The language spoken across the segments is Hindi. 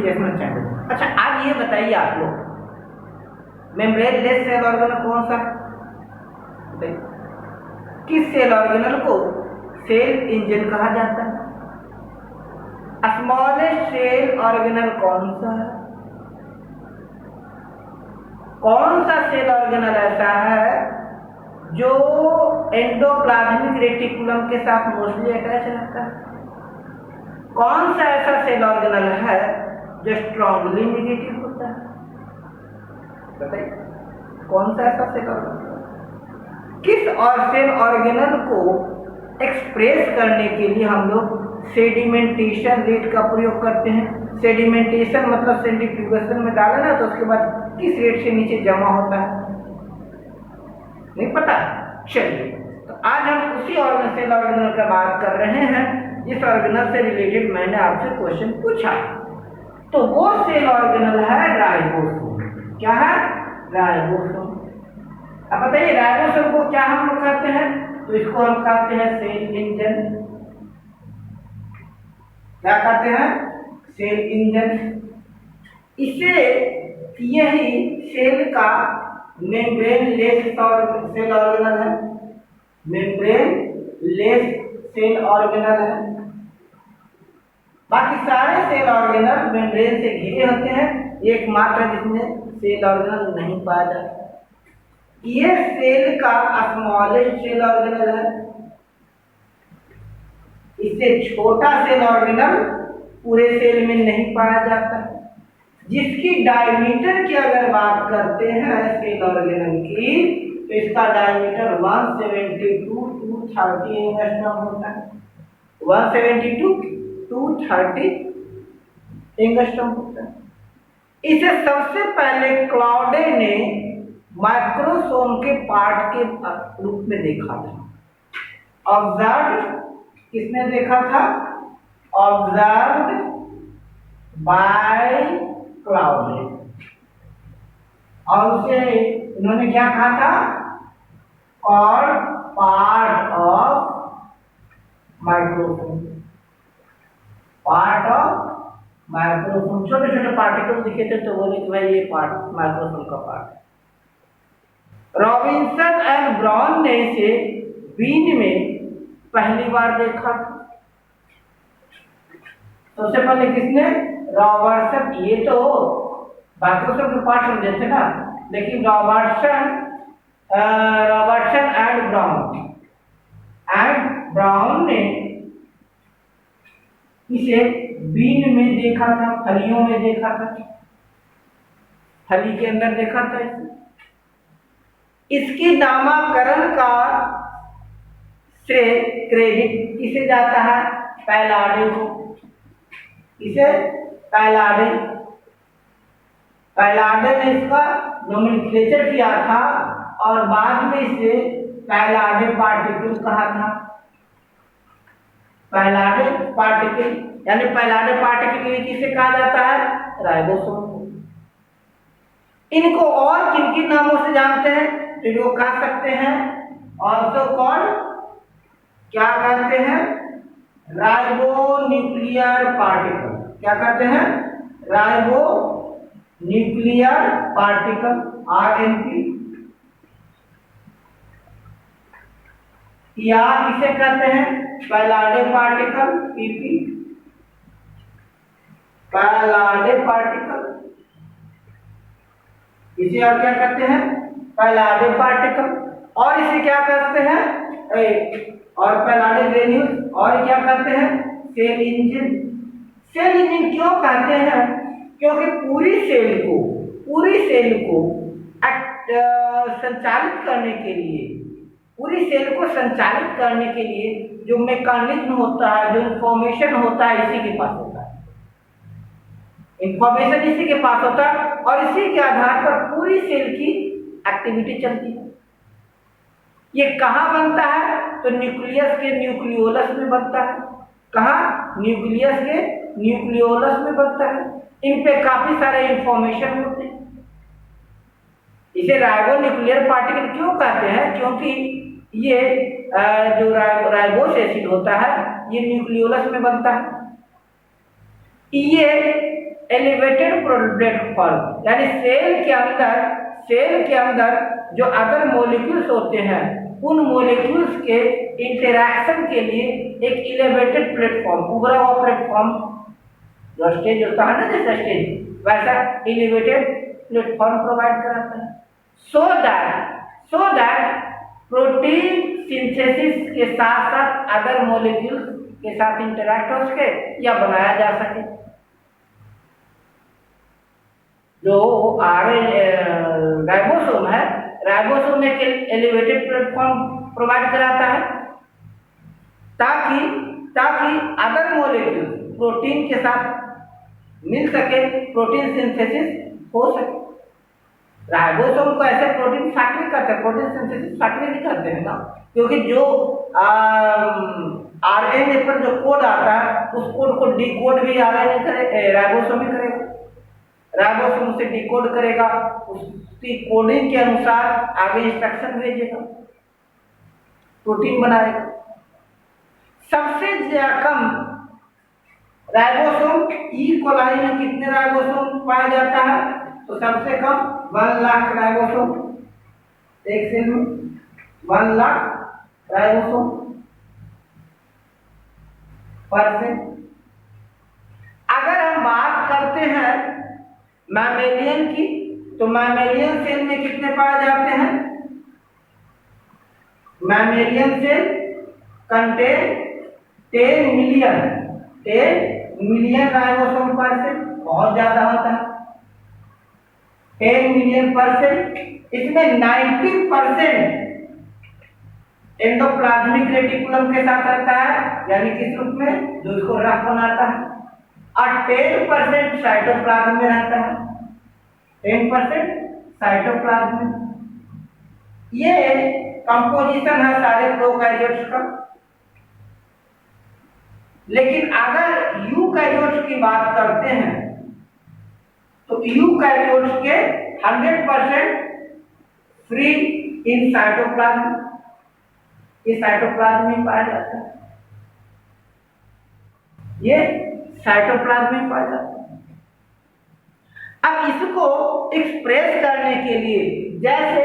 Educational channel. अच्छा, आज ये बताइए आप लोग, मेम्ब्रेन लेस सेल ऑर्गेनल कौन सा है? किस सेल ऑर्गेनल को सेल इंजन कहा जाता है? स्मॉलेस्ट सेल ऑर्गेनल कौन सा है? कौन सा सेल ऑर्गेनल ऐसा है जो एंडोप्लाज्मिक रेटिकुलम के साथ मोस्टली अटैच रहता है? कौन सा ऐसा सेल ऑर्गेनल है जो स्ट्रांगली नेगेटिव होता है? बताइए, कौन सा ऐसा सेल ऑर्गेनल? किस और सेल ऑर्गेनल को एक्सप्रेस करने के लिए हम लोग सेडिमेंटेशन रेट का प्रयोग करते हैं? सेडिमेंटेशन मतलब सेंट्रीफ्यूगेशन में डाला ना, तो उसके बाद किस रेट से नीचे जमा होता है? नहीं पता? चलिए, तो आज हम उसी ऑर्गेनल सेल ऑर्गेनल का बात कर रहे हैं जिस ऑर्गेनल से रिलेटेड मैंने आपसे क्वेश्चन पूछा। तो वो सेल ऑर्गेनल है राइबोसोम। क्या है? राइबोसोम। अब बताइए, राइबोसोम को क्या हम लोग कहते हैं? तो इसको हम कहते हैं सेल इंजन। क्या कहते हैं? Cell engine. इसे यही सेल का मेम्ब्रेन लेस सेल ऑर्गेनल है। मेम्ब्रेन लेस सेल ऑर्गेनल है। बाकी सारे सेल ऑर्गेनल मेम्ब्रेन से घिरे होते हैं, एकमात्र जिसमें सेल ऑर्गेनल नहीं पाया जाता। ये सेल का स्मॉलेस्ट सेल ऑर्गेनल है। इससे छोटा सेल ऑर्गेनल पूरे सेल में नहीं पाया जाता। जिसकी डायमीटर की अगर बात करते हैं सेल ऑर्गेनल की, तो इसका डायमीटर 172 to 30 एंगस्ट्रॉम होता है। 172 to 30 एंगस्ट्रॉम होता है। इसे सबसे पहले क्लाउडे ने माइक्रोसोम के पार्ट के रूप में देखा था। ऑब्जर्व किसने देखा था? Observe by Claude. और उसे इन्होंने क्या कहा था? और part of microsome. Part of microsome. छोटे छोटे पार्टिकल दिखे थे तो बोले कि भाई ये पार्ट माइक्रोसोम का पार्ट है। रॉबिन्सन एंड ब्राउन ने इसे बीन में पहली बार देखा। सबसे पहले किसने? रॉबर्टसन। ये तो माइक्रोसोम के पार्ट समझे थे ना, लेकिन रॉबर्टसन एंड ब्राउन ने इसे बीन में देखा था, फलियों में देखा था, फली के अंदर देखा था इसे। इसके नामकरण का श्रेय क्रेडिट किसे जाता है? पैलाडे को। इसे पैलाडे ने इसका नोमेनक्लेचर किया था और बाद में इसे पैलाडे पार्टिकल कहा था। पैलाडे पार्टिकल यानी पैलाडे पार्टिकल किसे कहा जाता है? राइबोसोम। इनको और किन किन नामों से जानते हैं? तो इनको कह सकते हैं ऑल्सो कॉल्ड, क्या कहते हैं? Ribo nuclear particle. क्या कहते हैं? Ribo nuclear particle, RNP। या इसे कहते हैं पैलाडे पार्टिकल, PP। पैलाडे पार्टिकल, इसे और क्या कहते हैं? पैलाडे पार्टिकल। और इसे क्या कहते हैं? और पैलाडे ग्रेन्यूल। और क्या कहते हैं? Cell engine. सेल इंजन क्यों कहते हैं? क्योंकि पूरी सेल को संचालित करने के लिए जो मैकेनिज्म होता है, जो इंफॉर्मेशन होता है, इसी के पास होता है। इंफॉर्मेशन इसी के पास होता है और इसी के आधार पर पूरी सेल की एक्टिविटी चलती है। ये कहाँ बनता है? तो न्यूक्लियस के न्यूक्लियोलस में बनता है। कहाँ? न्यूक्लियस के न्यूक्लियोलस में बनता है। इन पे काफी सारे इंफॉर्मेशन होते हैं। इसे राइबो न्यूक्लियर पार्टिकल क्यों कहते हैं? क्योंकि ये जो राइबोस एसिड होता है, ये न्यूक्लियोलस में बनता है। ये एलिवेटेड प्लेटफॉर्म यानी सेल के अंदर जो अदर मॉलिक्यूल्स होते हैं उन मॉलिक्यूल्स के इंटरैक्शन के लिए एक एलिवेटेड प्लेटफॉर्म, उभरा हुआ प्लेटफॉर्म, जो स्टेज होता है ना, जैसा स्टेज वैसा एलिवेटेड प्लेटफॉर्म प्रोवाइड कराता है सो दैट प्रोटीन सिंथेसिस के साथ साथ अदर मॉलिक्यूल्स के साथ इंटरैक्ट हो सके या बनाया जा सके। जो राइबोसोम है, राइबोसोम एक एलिवेटेड प्लेटफॉर्म प्रोवाइड कराता है ताकि अदर मॉलिक्यूल प्रोटीन के साथ मिल सके, प्रोटीन सिंथेसिस हो सके। राइबोसोम को ऐसे प्रोटीन फैक्ट्री करते हैं, प्रोटीन सिंथेसिस फैक्ट्री नहीं करते हैं ना, क्योंकि जो आरएनए पर जो कोड आता है उस कोड को डिकोड भी आरएनए करे, राइबोसोम ही करेगा। राइबोसोम उसे डिकोड करेगा, उसकी कोडिंग के अनुसार आगे इंस्ट्रक्शन भेजेगा, प्रोटीन बनाएगा। सबसे कम राइबोसोम ई कोलाई में कितने राइबोसोम पाया जाता है? तो सबसे कम 1 लाख राइबोसोम एक सेल में, 1 लाख राइबोसोम पर सेल। अगर हम बात करते हैं मैमेलियन की, तो मैमेलियन सेल में कितने पाए जाते हैं? Mammalian cell contain 10 million ribosome per cell, बहुत ज्यादा होता है 10 मिलियन पर सेल। इसमें 90% एंडोप्लाज्मिक रेटिकुलम के साथ रहता है, यानी किस रूप में, जो इसको रफ बनाता है, और 10% साइटोप्लाज्म में रहता है, 10% साइटोप्लाज्म में। ये कंपोजिशन है सारे प्रोकैरियोट्स का। लेकिन अगर यूकैरियोट्स की बात करते हैं तो यूकैरियोट्स के 100% फ्री इन साइटोप्लाज्म, ये साइटोप्लाज्म में पाया जाता है, ये साइटोप्लाज्म में पाया जाता है। अब इसको एक्सप्रेस करने के लिए, जैसे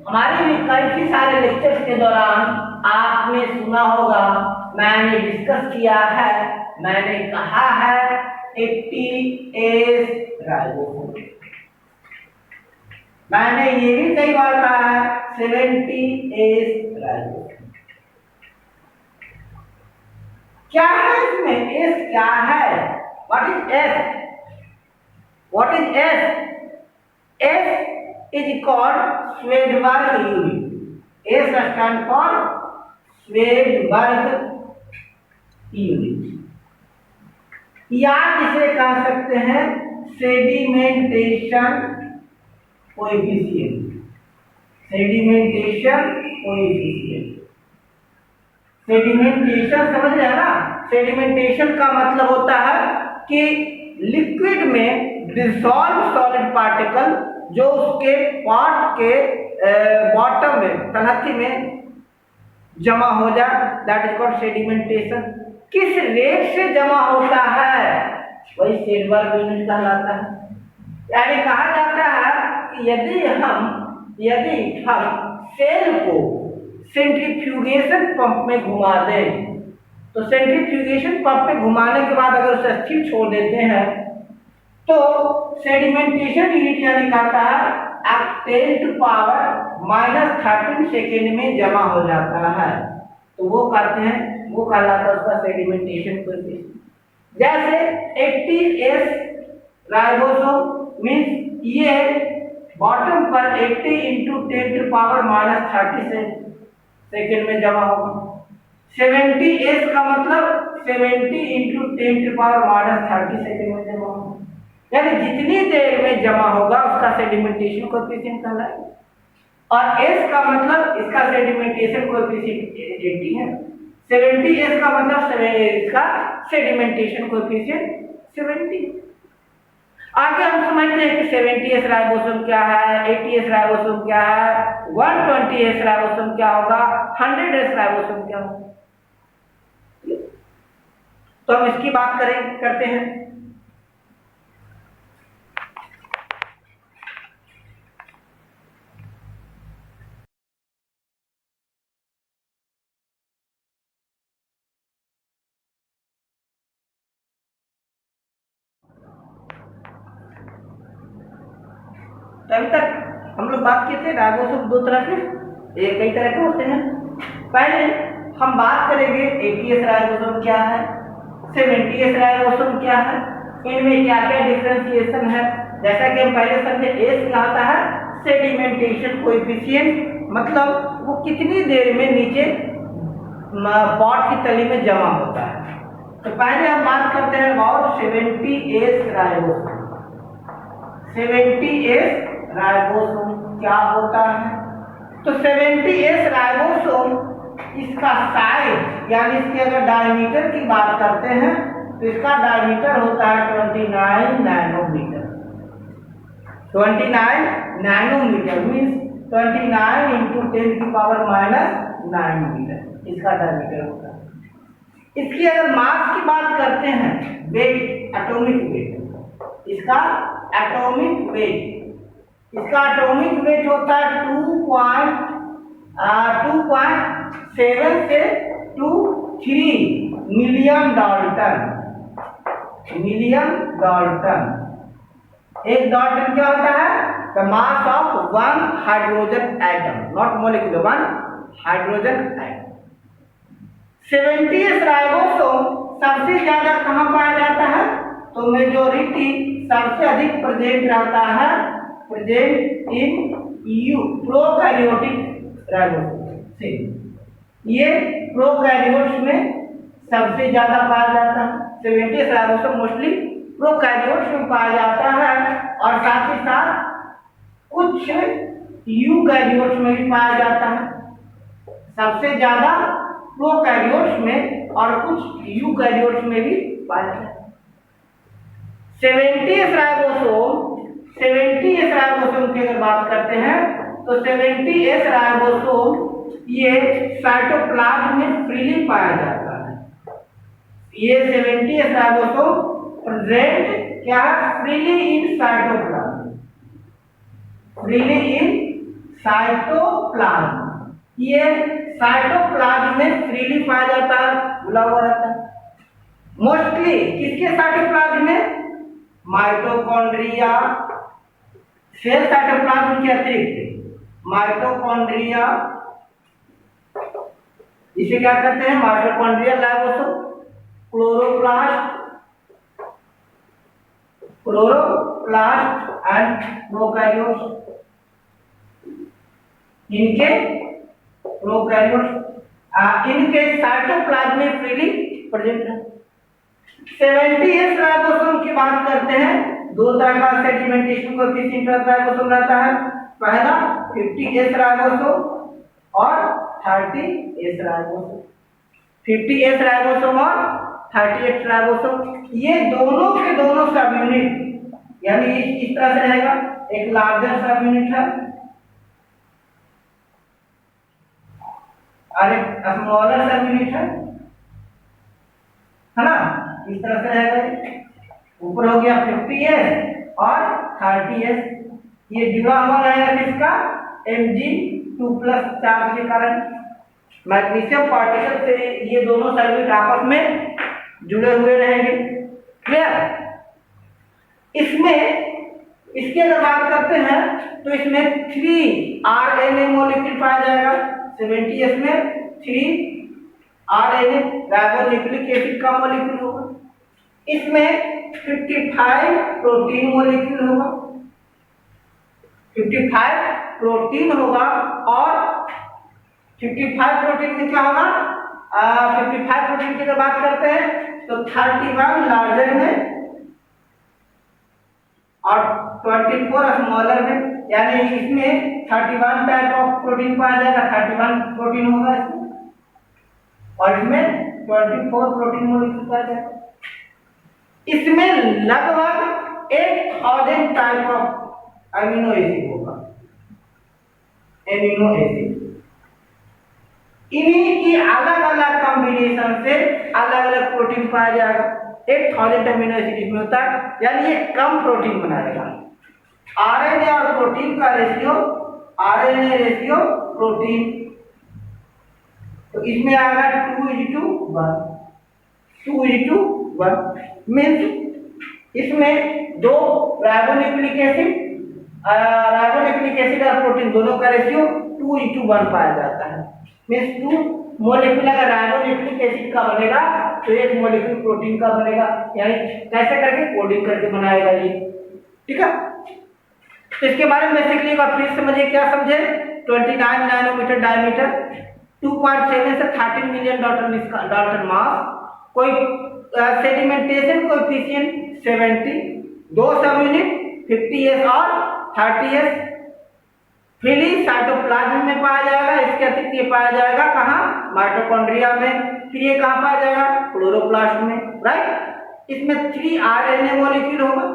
हमारे भी कई सारे लेक्चर्स के दौरान आपने सुना होगा, मैंने डिस्कस किया है, मैंने कहा है 80S राइबोसोम, मैंने ये भी कई बार कहा है 70S राइबोसोम। क्या है इसमें? एस क्या है? What is S? What is S? S is called Swedberg unit. S stands for Swedberg unit. या जिसे कह सकते हैं sedimentation coefficient, sedimentation coefficient. Sedimentation समझ रहे हैं ना? सेडिमेंटेशन का मतलब होता है कि लिक्विड में डिसॉल्व सॉलिड पार्टिकल जो उसके पॉट के बॉटम में, तलहटी में जमा हो जाए, दैट इज कॉल्ड सेडिमेंटेशन। किस रेट से जमा होता है वही सेडबर्ग यूनिट कहलाता है। यानी कहा जाता है कि यदि हम सेल को सेंट्रीफ्यूगेशन पंप में घुमा दें, तो सेंट्रीफ्यूगेशन पंप में घुमाने के बाद अगर उसे स्थिर छोड़ देते हैं तो सेडिमेंटेशन यूनिट यानी कहता है आप 10⁻⁻13 सेकेंड में जमा हो जाता है, तो वो कहते हैं, वो कहलाता है उसका सेडिमेंटेशन कोएफिशिएंट। जैसे 80S राइबोसोम मींस ये बॉटम पर 80 × 10⁻⁻30 सेकेंड में जमा होगा। 70S का मतलब 70 × 10⁻30 सेकेंड में जमा होगा, यानी जितनी देर में जमा होगा उसका सेडिमेंटेशन कोएफिशिएंट कहलाएगा। और S का मतलब इसका सेडिमेंटेशन कोएफिशिएंट 80 है, 70S का मतलब इसका सेडिमेंटेशन कोएफिशिएंट 70। आगे हम समझते हैं कि 70S राइबोसोम क्या है, 80S राइबोसोम क्या है, 120S राइबोसोम क्या होगा, 100S राइबोसोम क्या होगा। तो हम इसकी बात करते हैं। तो अभी तक हम लोग बात किए थे राइबोसोम दो तरह के, एक कई तरह के होते हैं। पहले हम बात करेंगे 80S राइबोसोम क्या है, 70S राइबोसोम क्या है, इनमें क्या क्या डिफरेंशिएशन है। जैसा कि हम पहले समझे, एस क्या होता है, सेडिमेंटेशन कोएफिशिएंट, मतलब वो कितनी देर में नीचे पॉट की तली में जमा होता है। तो पहले हम बात करते हैं about 70S ribosome. 70S ribosome क्या होता है? तो 70S राइबोसोम, इसका साइज यानी इसके अगर डायमीटर की बात करते हैं तो इसका डायमीटर होता है 29 nanometre. 29 nanometre means 29 into 10⁻⁻9 metre इसका डायमीटर होता है। इसकी अगर मास की बात करते हैं, वेट, एटॉमिक वेट, इसका एटॉमिक वेट, इसका एटॉमिक वेट होता है 2.7 से 3 मिलियन डाल्टन। मिलियन डाल्टन, एक डाल्टन क्या होता है? The mass of one hydrogen atom, not molecule, one hydrogen atom. 70S ribosome सबसे ज्यादा कहाँ पाया जाता है? तो मेजोरिटी सबसे अधिक प्रेजेंट रहता है, present in you prokaryotic ribosome. ये प्रोकैरियोट्स में सबसे ज्यादा पाया जाता है। 70S राइबोसोम मोस्टली प्रोकैरियोट्स में पाया जाता है और साथ ही साथ कुछ यूकैरियोट्स में भी पाया जाता है। सबसे ज्यादा प्रोकैरियोट्स में और कुछ यूकैरियोट्स में भी पाया जाता है। 70S राइबोसोम की अगर बात करते हैं तो 70S राइबोसोम ये साइटोप्लाज्म में फ्रीली पाया जाता है। ये 70S राइबोसोम प्रेजेंट क्या है? Freely in cytoplasm, freely in cytoplasm. ये साइटोप्लाज्म में फ्रीली पाया जाता है, खुला हुआ रहता है। मोस्टली किसके साइटोप्लाज्म में? माइटोकॉन्ड्रिया, सेल साइटोप्लाज्म के अतिरिक्त माइटोकॉन्ड्रिया, इसे क्या कहते हैं? Mitochondrial ribosome, chloroplast and prokaryotes, इनके प्रोकैरियोट्स इनके साइटोप्लाज्म में फ्रीली प्रेजेंट है। 70S राइबोसोम की बात करते हैं, दो तरह का सेडिमेंटेशन कोएफिशिएंट राइबोसोम रहता है। पहला 50S राइबोसोम और 30S राइबोसोम। 50S राइबोसोम और 30S राइबोसोम, ये दोनों के दोनों सब यूनिट यानी इस तरह से रहेगा। एक लार्जर सब यूनिट है और एक स्मॉलर सब यूनिट है ना, इस तरह से रहेगा। ऊपर हो गया 50S और 30S, ये जुड़ा हुआ रहेगा किसका? Mg2+ चार्ज के कारण। मैग्नीशियम पार्टिकल से ये दोनों सर्किट आपस में जुड़े हुए रहेंगे। क्लियर? इसमें इसकी अगर बात करते हैं तो इसमें 3 RNA मॉलिक्यूल पाया जाएगा। 70S में 3 RNA राइबोन्यूक्लिक एसिड का मॉलिक्यूल होगा। इसमें 55 प्रोटीन मॉलिक्यूल होगा, 55 प्रोटीन होगा और 55 प्रोटीन में क्या होगा? 55 प्रोटीन की अगर बात करते हैं तो 31 लार्जर में और 24 स्मॉलर में, यानी इसमें 31 टाइप ऑफ प्रोटीन पाया जाएगा। 31 प्रोटीन होगा इसमें और इसमें 24 प्रोटीन मॉलिक्यूल पाया जाएगा। इसमें लगभग 1000 टाइप ऑफ अमीनो एसिड होगा, एमिनो एसिड। इन्हीं की अलग अलग कॉम्बिनेशन से अलग अलग प्रोटीन पाया जाएगा। 1000 अमीनो एसिड इसमें होता है, यानी ये कम प्रोटीन बनाएगा। आरएनए और प्रोटीन का रेशियो, आरएनए रेशियो प्रोटीन, तो इसमें आएगा 2:1, 2:1 मीन्स इसमें 2 राइबोन्यूक्लिक एसिड राइबोन्यूक्लिक एसिड और प्रोटीन दोनों का रेशियो 2:1 पाया जाता है। मीन्स 2 मोलिक्यूल अगर राइबोन्यूक्लिक एसिड का बनेगा तो 1 मोलिक्यूल प्रोटीन का बनेगा, यानी कैसे करके कोडिंग करके बनाएगा ये, ठीक है। तो इसके बारे में बेसिकली एक बार फिर समझिए, क्या समझे। 29 नैनोमीटर डायमीटर, 2.7 से 13 मिलियन डाल्टन मास, कोई सेडिमेंटेशन कोएफिशिएंट 70, दो सब यूनिट 50s और 30s, फ्रीली साइटोप्लाज्म में पाया जाएगा। इसके अतिरिक्त ये पाया जाएगा कहाँ, माइटोकॉन्ड्रिया में। फिर ये कहाँ पाया जाएगा, क्लोरोप्लास्ट में, राइट। इसमें 3 RNA मॉलिक्यूल होगा,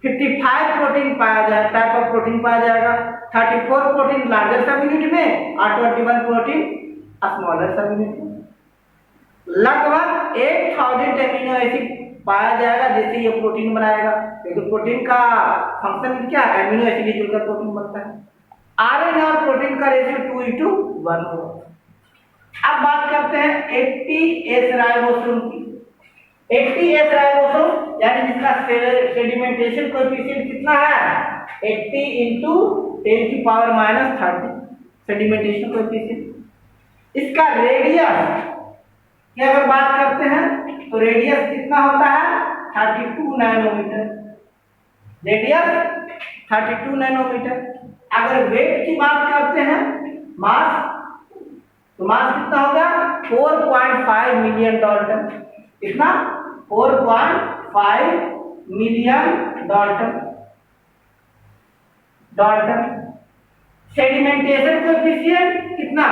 55 प्रोटीन पाया जाएगा, टाइप ऑफ प्रोटीन पाया जाएगा, 34 प्रोटीन लार्जर सब यूनिट में और 21 प्रोटीन स्मॉलर सब यूनिट में। लगभग 8000 एमिनो एसिड पाया जाएगा जिससे ये प्रोटीन बनाएगा, क्योंकि प्रोटीन का फंक्शन क्या है, एमिनो एसिड जुड़कर प्रोटीन बनता है। आरएनए और प्रोटीन का रेशियो 2:1 होगा। अब बात करते हैं 80S राइबोसोम की। 80S राइबोसोम यानी जिसका सेडिमेंटेशन कोएफिशिएंट कितना है, 80 × 10⁻³ सेडिमेंटेशन कोएफिशिएंट। इसका रेडियस की अगर बात करते हैं तो रेडियस कितना होता है, 32 नैनोमीटर, रेडियस 32 नैनोमीटर। अगर वेट की बात करते हैं, मास, तो मास कितना होगा, 4.5 मिलियन डाल्टन। कितना, 4.5 मिलियन डाल्टन। सेडिमेंटेशन कोएफिशिएंट कितना,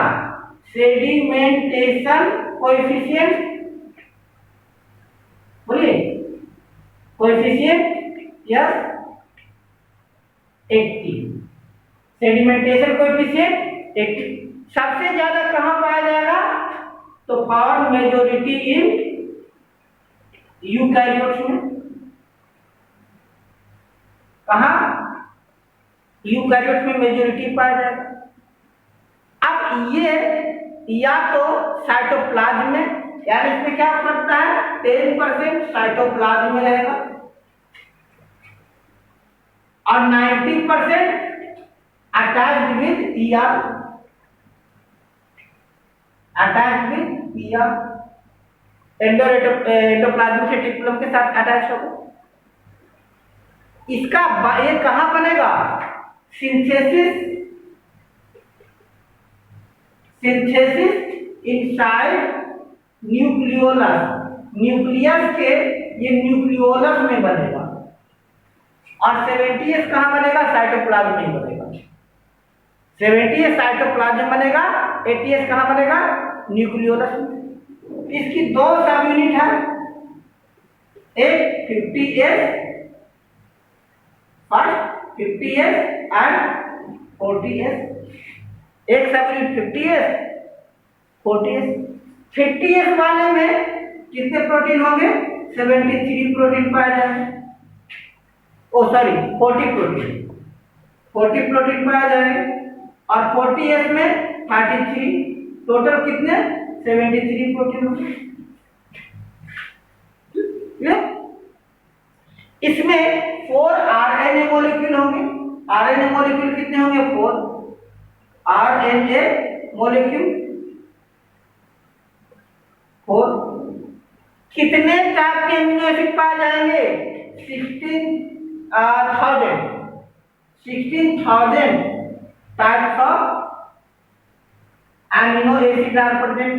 सेडिमेंटेशन कोएफिशिएंट, बोलिए कोएफिशिएंट यस 80, सेडिमेंटेशन कोएफिशिएंट 80। सबसे ज्यादा कहां पाया जाएगा, तो फाउंड मेजॉरिटी इन यूकैरियोट्स में। कहां, यूकैरियोट्स में मेजॉरिटी पाया जाएगा। अब ये या तो साइटोप्लाज्म में, यानी इसमें क्या पड़ता है, 10% साइटोप्लाज्म में रहेगा और 90% attached with ER, endoplasmic reticulum के साथ अटैच होगा। इसका ये कहां बनेगा, सिंथेसिस इनसाइड न्यूक्लियोलस, न्यूक्लियस के ये न्यूक्लियोलस में बनेगा। और 70S कहां बनेगा, साइटोप्लाज्म में बनेगा। 70S साइटोप्लाज्म बनेगा, 80S कहां बनेगा, न्यूक्लियोलस में। इसकी दो सब यूनिट है, एक 50S first, 50S and 40S। एक सब यूनिट 50S 40S। 50S वाले में कितने प्रोटीन होंगे, 73 प्रोटीन पाए जाएंगे, ओ सॉरी 40 प्रोटीन पाया जाएंगे। और 40S में 33, टोटल कितने, 73 प्रोटीन होंगे। इसमें 4 RNA मॉलिक्यूल होंगे। RNA मॉलिक्यूल कितने होंगे, 4 RNA मॉलिक्यूल 4। कितने टाइप के एमिनो एसिड पाए जाएंगे, 16,000 types of amino acid are present.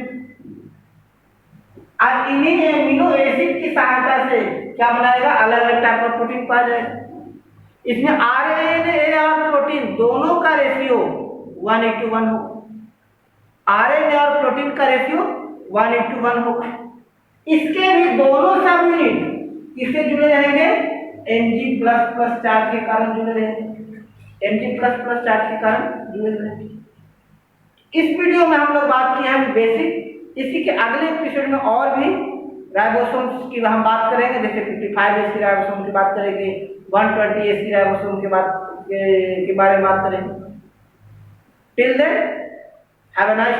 और इन्हीं एमिनो एसिड की सहायता से क्या बनाएगा, अलग अलग टाइप का प्रोटीन पाया जाएगा। इसमें RNA और प्रोटीन दोनों का रेशियो 1:1 होगा। RNA और प्रोटीन का रेशियो 1:1 होगा। इसके भी दोनों सब यूनिट किससे जुड़े रहेंगे, Mg++ चार्ज के कारण जुड़े रहेंगे, Mg++ चार्ज के कारण जुड़े रहेंगे। इस वीडियो में हम लोग बात किए हैं बेसिक। इसी के अगले एपिसोड में और भी राइबोसोम्स की हम बात करेंगे, जैसे 55S राइबोसोम की बात करेंगे, 120S राइबोसोम के बारे में बात करेंगे। Till then have a nice